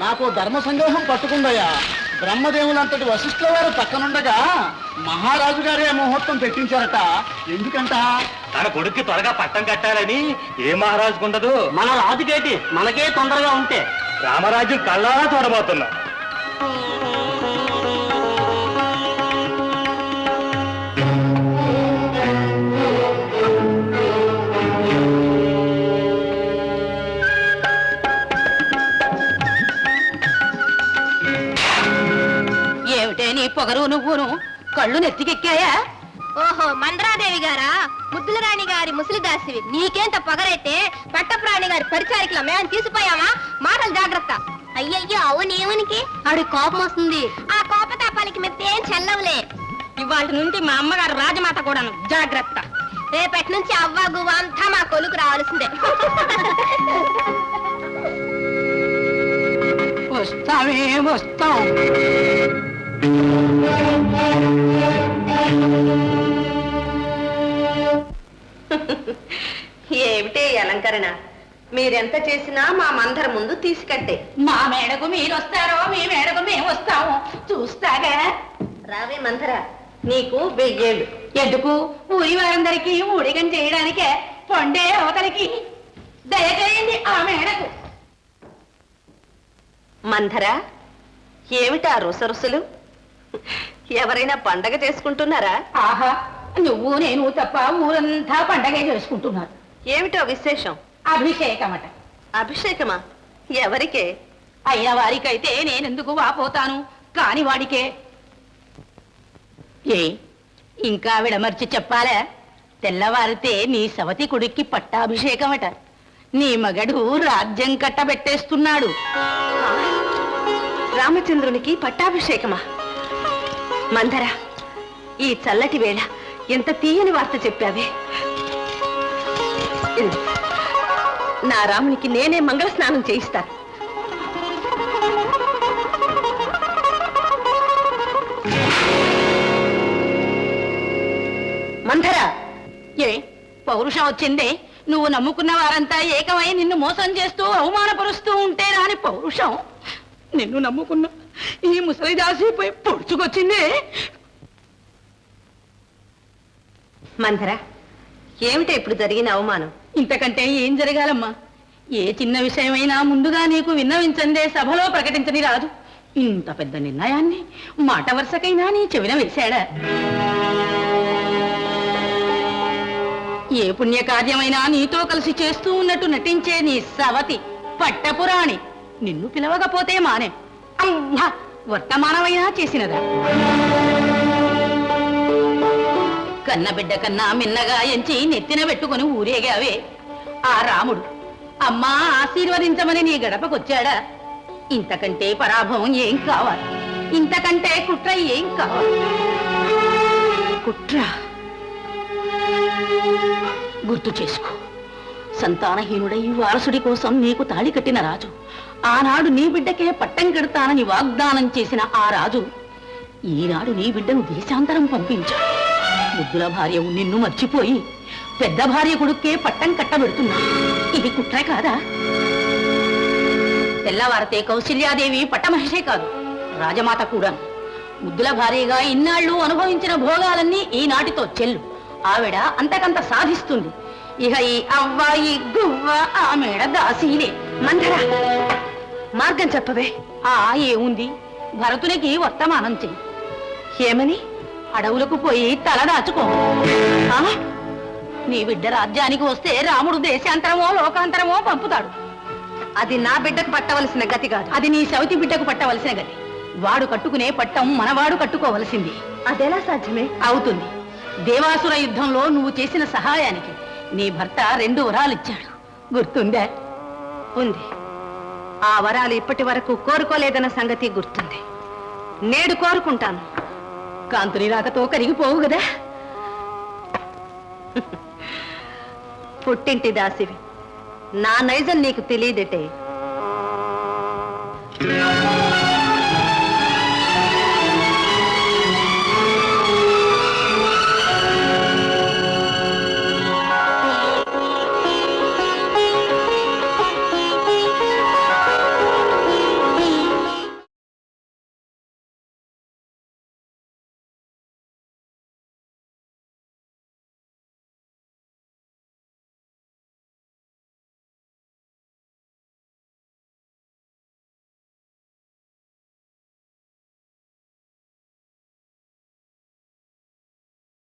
నాకు ధర్మ సందేహం పట్టుకుందయ్యా. బ్రహ్మదేవులంతటి వశిష్ఠుల వారు పక్కనుండగా మహారాజు గారే ముహూర్తం పెట్టించారట. ఎందుకంట? తన కొడుక్కి త్వరగా పట్టం కట్టాలని. ఏ మహారాజుకు ఉండదు? మన రాజుకేటి, మనకే తొందరగా ఉంటే రామరాజు కళ్ళారా చూడబోతున్నా. ఏమిటే నీ పొగరు నువ్వును? కళ్ళు నెత్తికెక్కాయా? ఓహో, మందరాదేవి గారా? ముద్దుల రాణి గారి ముసలిదాసివి. నీకేంత పొగరైతే పట్టప్రాణి గారి పరిచారికల మేము తీసిపోయామా? మాటలు జాగ్రత్త. అయ్యయ్యో, అవునేమనికి ఆడి కోపం వస్తుంది. ఆ కోపతాపాలకి మెత్తేం చెల్లవులే. ఇవాళ నుండి మా అమ్మగారు రాజమాత కూడాను. జాగ్రత్త. రేపటి నుంచి అవ్వ గువ్వ అంతా మా కొలుకు రావాల్సిందే. వస్తామే వస్తాం. ఏమిటే అలంకరణ? మీరెంత చేసినా మా మందర ముందు తీసుకట్టే. మా మేడకు మీరు వస్తారో, మీ మేడకు మేము వస్తాము. చూస్తాగా. రావే మందర, నీకు 1000 ఏళ్ళు. ఎందుకు? ఊరి వారందరికీ ఊడిగం చేయడానికే. పొండే అవతలికి దయచేయండి ఆ మేడకు. మందర, ఏమిటా రుసరుసలు? ఎవరైనా పండగ చేసుకుంటున్నారా? ఆహా, నువ్వు నేను తప్ప ఊరంతా పండగే చేసుకుంటున్నారు. ఏమిటో విశేషం? అభిషేకమట. అభిషేకమా? ఎవరికే? అయిన వారికైతే నేనెందుకు వాపోతాను, కాని వాడికే. ఏ ఇంకా విడమర్చి చెప్పాలా? తెల్లవారితే నీ సవతి కొడుక్కి పట్టాభిషేకమట. నీ మగడు రాజ్యం కట్టబెట్టేస్తున్నాడు. రామచంద్రునికి పట్టాభిషేకమా? మందర, ఈ చల్లటి వేళ ఎంత తీయని వార్త చెప్పావే. నా రామునికి నేనే మంగళ స్నానం చేయిస్తా. మందర, ఏ పౌరుషం వచ్చిందే? నువ్వు నమ్ముకున్న వారంతా ఏకమై నిన్ను మోసం చేస్తూ అవమానపరుస్తూ ఉంటే రాని పౌరుషం. నిన్ను నమ్ముకున్న ఈ ముసలిదాసిపై పొడుచుకొచ్చిందే. మందర, ఏమిటో ఇప్పుడు జరిగిన అవమానం? ఇంతకంటే ఏం జరగాలమ్మా? ఏ చిన్న విషయమైనా ముందుగా నీకు విన్నవించందే సభలో ప్రకటించని రాదు. ఇంత పెద్ద నిర్ణయాన్ని మాట వరుసకైనా నీ చెవిన వేశాడా? ఏ పుణ్యకార్యమైనా నీతో కలిసి చేస్తూ ఉన్నట్టు నటించే నీ సవతి పట్టపురాణి నిన్ను పిలవకపోతే మానే అమ్మా వర్తమానమైనా చేసినదా? కన్నబిడ్డ కన్నా మిన్నగా ఎంచి నెత్తిన పెట్టుకుని ఊరేగావే ఆ రాముడు. అమ్మా ఆశీర్వదించమని నీ గడపకొచ్చాడా? ఇంతకంటే పరాభవం ఏం కావాలి? ఇంతకంటే కుట్ర ఏం కావాలి? కుట్ర గుర్తు చేసుకో. సంతానహీనుడై వారసుడి కోసం నీకు తాళి కట్టిన రాజు, ఆనాడు నీ బిడ్డకే పట్టం కడతానని వాగ్దానం చేసిన ఆ రాజు ఈనాడు నీ బిడ్డను దేశాంతరం పంపించాడు. ముద్దుల భార్య నిన్ను మర్చిపోయి పెద్ద భార్య కొడుక్కే పట్టం కట్టబెడుతున్నా. ఇది కుట్ర కాదా? తెల్లవారితే కౌశల్యాదేవి పట్టమహిషే కాదు, రాజమాత కూడా. ముద్దుల భార్యగా ఇన్నాళ్ళు అనుభవించిన భోగాలన్నీ ఈనాటితో చెల్లు. ఆవిడ అంతకంత సాధిస్తుంది. ఇక ఈ అవ్వాయి గువ్వ ఆమెడ దాసీలే. మందర, మార్గం చెప్పవే. ఏముంది? భరతునికి వర్తమానం చెయ్యి. ఏమని? అడవులకు పోయి తల దాచుకో. నీ బిడ్డ రాజ్యానికి వస్తే రాముడు దేశాంతరమో లోకాంతరమో పంపుతాడు. అది నా బిడ్డకు పట్టవలసిన గతి కాదు. అది నీ సవితి బిడ్డకు పట్టవలసిన గతి. వాడు కట్టుకునే పట్టం మనవాడు కట్టుకోవలసింది. అదెలా సాధ్యమే? అవుతుంది. దేవాసుర యుద్ధంలో నువ్వు చేసిన సహాయానికి నీ భర్త 2 వరాలు ఇచ్చాడు, గుర్తుందా? ఉంది. ఆ వరాలు ఇప్పటి వరకు కోరుకోలేదన్న సంగతి గుర్తుంది. నేడు కోరుకుంటాను. కాంతుని రాకతో కరిగిపోవు కదా. పుట్టింటి దాసివి, నా నైజం నీకు తెలియదటే.